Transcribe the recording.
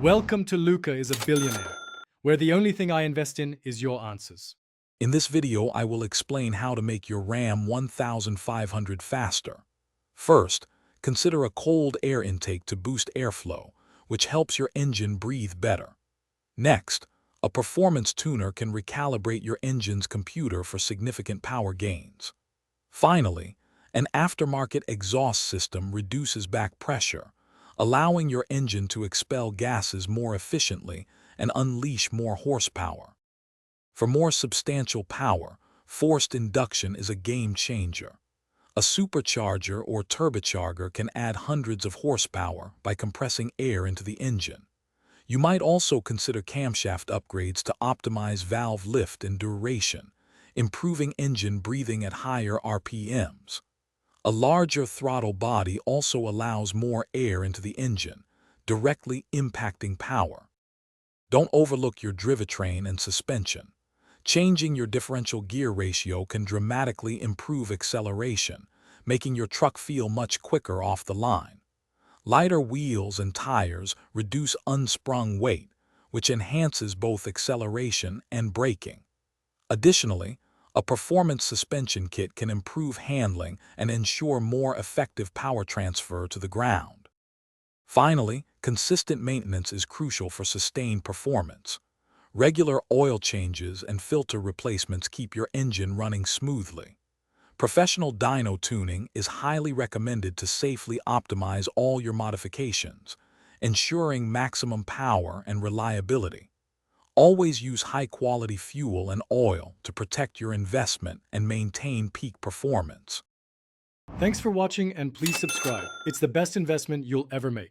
Welcome to Luca is a Billionaire, where the only thing I invest in is your answers. In this video, I will explain how to make your Ram 1500 faster. First, consider a cold air intake to boost airflow, which helps your engine breathe better. Next, a performance tuner can recalibrate your engine's computer for significant power gains. Finally, an aftermarket exhaust system reduces back pressure, allowing your engine to expel gases more efficiently and unleash more horsepower. For more substantial power, forced induction is a game changer. A supercharger or turbocharger can add hundreds of horsepower by compressing air into the engine. You might also consider camshaft upgrades to optimize valve lift and duration, improving engine breathing at higher RPMs. A larger throttle body also allows more air into the engine, directly impacting power. Don't overlook your drivetrain and suspension. Changing your differential gear ratio can dramatically improve acceleration, making your truck feel much quicker off the line. Lighter wheels and tires reduce unsprung weight, which enhances both acceleration and braking. Additionally, a performance suspension kit can improve handling and ensure more effective power transfer to the ground. Finally, consistent maintenance is crucial for sustained performance. Regular oil changes and filter replacements keep your engine running smoothly. Professional dyno tuning is highly recommended to safely optimize all your modifications, ensuring maximum power and reliability. Always use high-quality fuel and oil to protect your investment and maintain peak performance. Thanks for watching and please subscribe. It's the best investment you'll ever make.